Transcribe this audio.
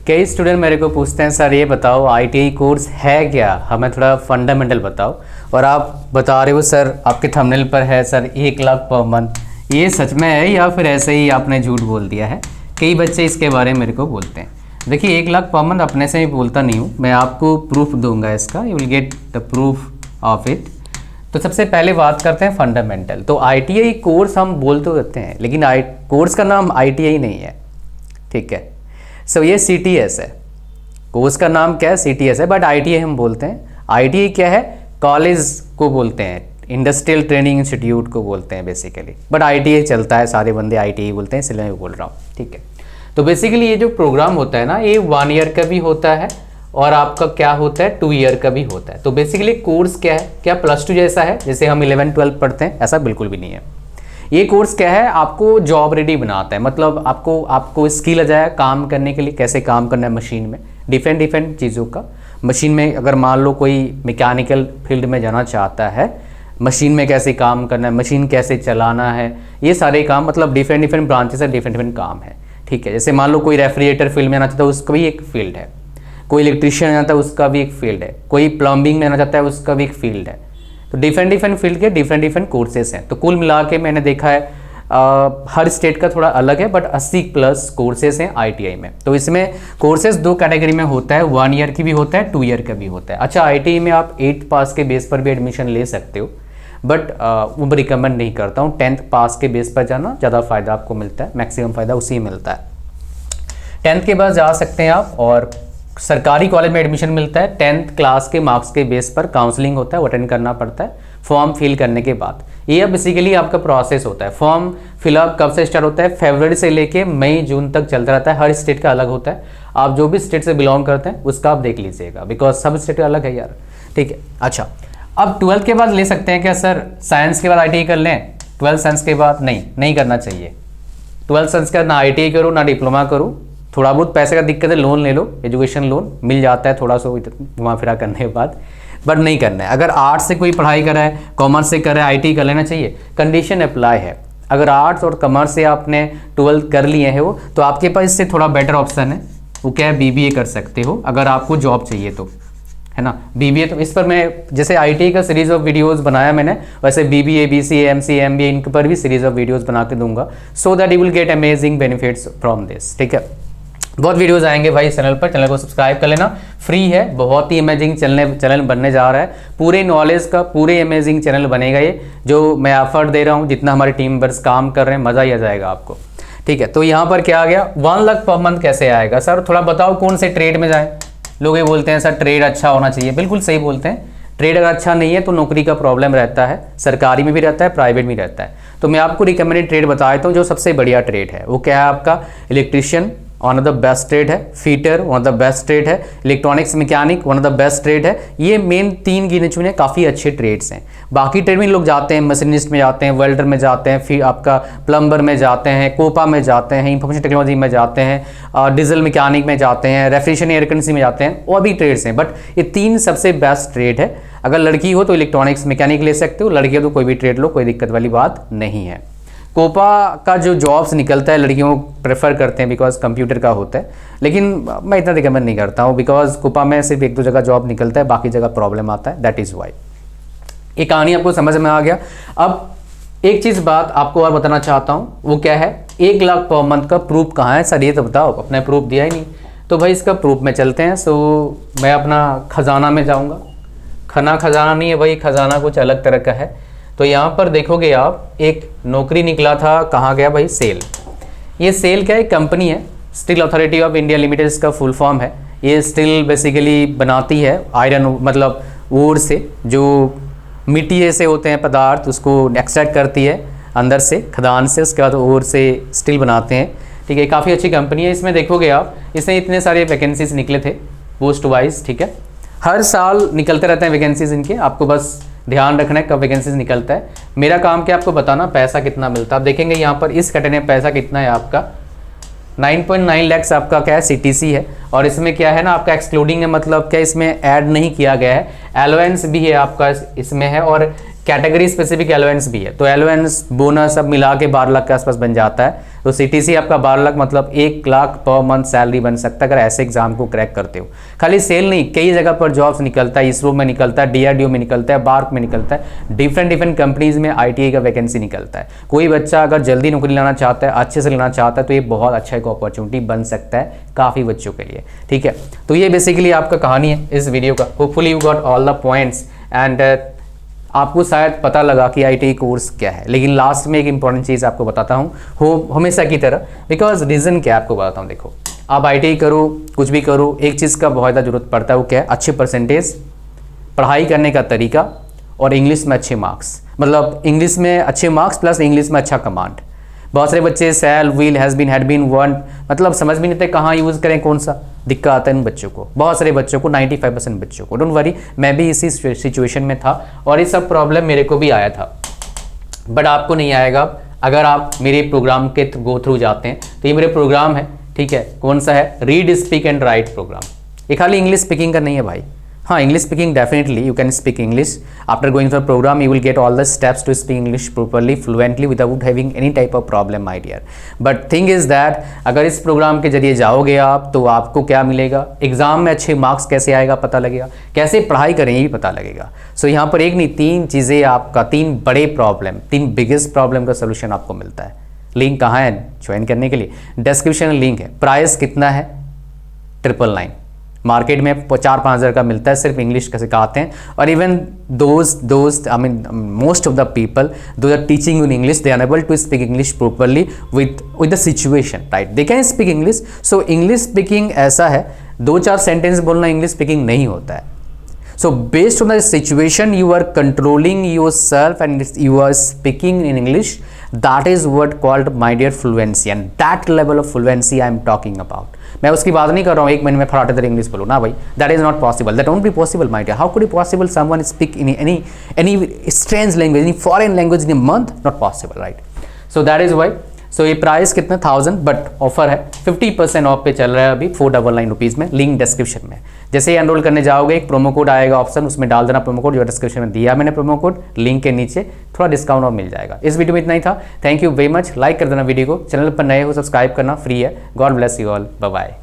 कई स्टूडेंट मेरे को पूछते हैं सर ये बताओ आईटीआई कोर्स है क्या, हमें थोड़ा फंडामेंटल बताओ। और आप बता रहे हो सर आपके थंबनेल पर है सर 1 लाख पर मंथ, ये सच में है या फिर ऐसे ही आपने झूठ बोल दिया है? कई बच्चे इसके बारे में मेरे को बोलते हैं। देखिए 1 लाख पर मंथ अपने से ही बोलता नहीं हूँ, मैं आपको प्रूफ दूंगा इसका, you will get the proof of it. तो सबसे पहले बात करते हैं फंडामेंटल। तो आईटीआई कोर्स हम बोल तो देते हैं लेकिन कोर्स का नाम आईटीआई नहीं है, ठीक है। सो ये सीटीएस है, कोर्स का नाम क्या है सीटीएस है, बट आईटीआई हम बोलते हैं। आईटीआई क्या है? कॉलेज को बोलते हैं, इंडस्ट्रियल ट्रेनिंग इंस्टीट्यूट को बोलते हैं बेसिकली, बट आईटीआई चलता है, सारे बंदे आईटीआई बोलते हैं, इसलिए मैं बोल रहा हूँ, ठीक है। तो बेसिकली ये जो प्रोग्राम होता है ना, ये 1 ईयर का भी होता है और आपका क्या होता है 2 ईयर का भी होता है। तो बेसिकली कोर्स क्या है? क्या +2 जैसा है जैसे हम 11-12 पढ़ते हैं? ऐसा बिल्कुल भी नहीं है। ये कोर्स क्या है, आपको जॉब रेडी बनाता है, मतलब आपको स्किल आ जाए काम करने के लिए, कैसे काम करना है मशीन में, डिफरेंट चीज़ों का। मशीन में अगर मान लो कोई मैकेनिकल फील्ड में जाना चाहता है, मशीन में कैसे काम करना है, मशीन कैसे चलाना है, ये सारे काम, मतलब डिफरेंट ब्रांचेस है, डिफरेंट काम है, ठीक है। जैसे मान लो कोई रेफ्रिजरेटर फील्ड में आना चाहता है, उसका भी एक फील्ड है। कोई इलेक्ट्रिशियन आना चाहता है, उसका भी एक फील्ड है। कोई प्लम्बिंग में आना चाहता है, उसका भी एक फील्ड है। तो डिफरेंट फील्ड के डिफरेंट कोर्सेज हैं। तो कुल मिला के मैंने देखा है हर स्टेट का थोड़ा अलग है, बट 80+ कोर्सेज हैं आईटीआई में। तो इसमें कोर्सेज 2 कैटेगरी में होता है, 1 ईयर की भी होता है, 2 ईयर का भी होता है। अच्छा, आईटीआई में आप 8th पास के बेस पर भी एडमिशन ले सकते हो, बट वो रिकमेंड नहीं करता हूँ। 10th पास के बेस पर जाना ज़्यादा फ़ायदा आपको मिलता है, मैक्सिमम फ़ायदा उसी में मिलता है। 10th के बाद जा सकते हैं आप, और सरकारी कॉलेज में एडमिशन मिलता है। 10th क्लास के मार्क्स के बेस पर काउंसलिंग होता है, वो अटेंड करना पड़ता है फॉर्म फिल करने के बाद। ये अब बेसिकली आपका प्रोसेस होता है। फॉर्म फिलअप कब से स्टार्ट होता है? फरवरी से लेके मई जून तक चलता रहता है। हर स्टेट का अलग होता है, आप जो भी स्टेट से बिलोंग करते हैं उसका आप देख लीजिएगा, बिकॉज सब स्टेट अलग है यार, ठीक है। अच्छा, अब 12th के बाद ले सकते हैं क्या सर साइंस के बाद आईटीआई कर लें? 12th साइंस के बाद नहीं करना चाहिए। 12th साइंस का ना आईटीआई करो ना डिप्लोमा करो। थोड़ा बहुत पैसे का दिक्कत है, लोन ले लो, एजुकेशन लोन मिल जाता है थोड़ा सा घुमा फिरा करने के बाद, बट नहीं करना है। अगर आर्ट्स से कोई पढ़ाई कर रहा है, कॉमर्स से कर रहा है, आईटी कर लेना चाहिए। कंडीशन अप्लाई है, अगर आर्ट्स और कॉमर्स से आपने 12th कर लिए है वो, तो आपके पास इससे थोड़ा बेटर ऑप्शन है, वो क्या है बीबीए कर सकते हो अगर आपको जॉब चाहिए तो, है ना। बीबीए तो इस पर मैं जैसे आईटी का सीरीज ऑफ वीडियोस बनाया मैंने, वैसे बीबीए, बीसीए, एमसीए, एमबीए इनके पर भी सीरीज ऑफ वीडियोस बना के दूंगा, so that you will gate amazing benefits from this, ठीक है। बहुत वीडियोस आएंगे भाई चैनल पर, चैनल को सब्सक्राइब कर लेना, फ्री है, बहुत ही अमेजिंग चैनल बनने जा रहा है, पूरे नॉलेज का पूरे अमेजिंग चैनल बनेगा ये, जो मैं एफर्ट दे रहा हूँ, जितना हमारे टीम मेंबर्स काम कर रहे हैं, मज़ा ही आ जाएगा आपको, ठीक है। तो यहाँ पर क्या आ गया, 1 लाख पर मंथ कैसे आएगा सर? थोड़ा बताओ कौन से ट्रेड में जाएँ। लोग ये बोलते हैं सर ट्रेड अच्छा होना चाहिए, बिल्कुल सही बोलते हैं। ट्रेड अगर अच्छा नहीं है तो नौकरी का प्रॉब्लम रहता है, सरकारी में भी रहता है, प्राइवेट में रहता है। तो मैं आपको रिकमेंडेड ट्रेड बता देता हूँ जो सबसे बढ़िया ट्रेड है। वो क्या है आपका? Electrician one of the best trade है, fitter one of the best trade है, electronics mechanic one of the best trade है। ये मेन 3 गिने चुने काफ़ी अच्छे ट्रेड्स हैं। बाकी ट्रेड में लोग जाते हैं, मशीनिस्ट में जाते हैं, वेल्डर में जाते हैं, फिर आपका प्लम्बर में जाते हैं, कोपा में जाते हैं, इंफॉर्मेशन टेक्नोलॉजी में जाते हैं, डीजल मैकेनिक में जाते हैं, रेफ्रिजरेशन एयर कंडीशनिंग में जाते हैं, और भी ट्रेड्स हैं, बट ये 3 सबसे बेस्ट ट्रेड है। अगर लड़की हो तो इलेक्ट्रॉनिक्स मैकेनिक ले सकते हो, लड़की हो तो कोई भी ट्रेड लो, कोई दिक्कत वाली बात नहीं है। कोपा का जो जॉब्स निकलता है लड़कियों को प्रेफर करते हैं बिकॉज कंप्यूटर का होता है, लेकिन मैं इतना रिकमेंड नहीं करता हूँ बिकॉज कोपा में सिर्फ 1-2 जगह जॉब निकलता है, बाकी जगह प्रॉब्लम आता है, दैट इज़ वाई। ये कहानी आपको समझ में आ गया। अब एक चीज़ बात आपको और बताना चाहता हूँ, वो क्या है, 1 लाख पर मंथ का प्रूफ कहाँ है सर? ये तो बताओ, अपने प्रूफ दिया ही नहीं। तो भाई इसका प्रूफ में चलते हैं। सो मैं अपना खजाना में जाऊँगा। खजाना नहीं है भाई, खजाना कुछ अलग तरह का है। तो यहाँ पर देखोगे आप, एक नौकरी निकला था, कहाँ गया भाई? सेल। ये सेल क्या है? कंपनी है, steel authority of India limited इसका फुल फॉर्म है। ये स्टील बेसिकली बनाती है आयरन, मतलब वोर से, जो मिट्टी जैसे होते हैं पदार्थ, उसको एक्सट्रैक्ट करती है अंदर से, खदान से, उसके बाद वोर से स्टील बनाते हैं, ठीक है। काफ़ी अच्छी कंपनी है। इसमें देखोगे आप, इसमें इतने सारे वैकेंसीज निकले थे पोस्ट वाइज, ठीक है। हर साल निकलते रहते हैं वैकेंसीज इनके, आपको बस ध्यान रखना है कब वैकेंसीज निकलता है। मेरा काम क्या आपको बताना पैसा कितना मिलता है। आप देखेंगे यहाँ पर इस कैटेगरी में पैसा कितना है आपका, 9.9 लाख आपका क्या है सीटीसी है, और इसमें क्या है ना आपका एक्सक्लूडिंग है, मतलब क्या इसमें ऐड नहीं किया गया है, एलोवेंस भी है आपका इसमें है, और कैटेगरी स्पेसिफिक एलोवेंस भी है। तो एलोवेंस बोनस सब मिला के 12 लाख के आसपास बन जाता है। तो CTC आपका 12 लाख मतलब 1 लाख पर मंथ सैलरी बन सकता है अगर ऐसे एग्जाम को क्रैक करते हो। खाली सेल नहीं, कई जगह पर जॉब्स निकलता है, इसरो में निकलता है, DRDO में निकलता है, बार्क में निकलता है, डिफरेंट कंपनीज में ITI का वैकेंसी निकलता है। कोई बच्चा अगर जल्दी नौकरी लेना चाहता है, अच्छे से लेना चाहता है, तो ये बहुत अच्छा एक अपॉर्चुनिटी बन सकता है काफ़ी बच्चों के लिए। ठीक है, तो ये बेसिकली आपका कहानी है इस वीडियो का। Hopefully you got all the points and आपको शायद पता लगा कि ITI कोर्स क्या है। लेकिन लास्ट में एक इंपॉर्टेंट चीज़ आपको बताता हूँ, हो हमेशा की तरह, बिकॉज रीज़न क्या है आपको बताता हूँ। देखो, आप ITI करो, कुछ भी करो, एक चीज़ का बहुत ज़्यादा जरूरत पड़ता है, वो क्या है? अच्छे परसेंटेज, पढ़ाई करने का तरीका और इंग्लिश में अच्छे मार्क्स। मतलब इंग्लिश में अच्छे मार्क्स प्लस इंग्लिश में अच्छा कमांड। बहुत सारे बच्चे shall, will, has been, had been, want, मतलब समझ भी नहीं आते कहाँ यूज़ करें, कौन सा। दिक्कत आता है इन बच्चों को, बहुत सारे बच्चों को, 95% बच्चों को। डोंट वरी, मैं भी इसी सिचुएशन में था और ये सब प्रॉब्लम मेरे को भी आया था, बट आपको नहीं आएगा अगर आप मेरे प्रोग्राम के गो थ्रू जाते हैं। तो ये मेरे प्रोग्राम है, ठीक है, कौन सा है? Read, speak and write program. ये खाली इंग्लिश स्पीकिंग का नहीं है भाई। हाँ, English speaking definitely you can speak English after going through program, you will get all the steps to speak English properly, fluently, without having any type of problem my dear. But thing is that अगर इस programme के जरिए जाओगे आप तो आपको क्या मिलेगा? एग्जाम में अच्छे मार्क्स कैसे आएगा पता लगेगा, कैसे पढ़ाई करें ये भी पता लगेगा। सो यहाँ पर एक नहीं, 3 चीज़ें आपका, 3 बड़े प्रॉब्लम, 3 बिगेस्ट प्रॉब्लम का सोल्यूशन आपको मिलता है। लिंक कहाँ है ज्वाइन करने के लिए? डिस्क्रिप्शन में लिंक है। प्राइस कितना है? 999। मार्केट में 4-5 हज़ार का मिलता है, सिर्फ इंग्लिश का सिखाते हैं। और इवन दोस्त I mean most of the people those are teaching in English, they are able to speak English properly with the situation, right? They can speak English. So English speaking ऐसा है, 2-4 sentence बोलना English speaking नहीं होता है। So based on the situation, you are controlling yourself and you are speaking in English. That is what called my dear fluency, and that level of fluency I am talking about. मैं उसकी बात नहीं कर रहा हूँ 1 महीने में फटाफट तरह इंग्लिश बोलो ना भाई, that is not possible. That won't be possible, my dear. How could it possible someone speak in any strange language, any foreign language in a month? Not possible, right? So that is why. सो ये price कितना 1000, but offer है 50% of पे चल रहा है अभी 499 rupees में। Link description में, जैसे ही एनरोल करने जाओगे एक प्रोमो कोड आएगा ऑप्शन, उसमें डाल देना प्रोमो कोड, जो डिस्क्रिप्शन में दिया मैंने प्रोमो कोड, लिंक के नीचे थोड़ा डिस्काउंट और मिल जाएगा। इस वीडियो में इतना ही था। Thank you very much. Like कर देना वीडियो को, चैनल पर नए हो सब्सक्राइब करना फ्री है। God bless you all, bye bye.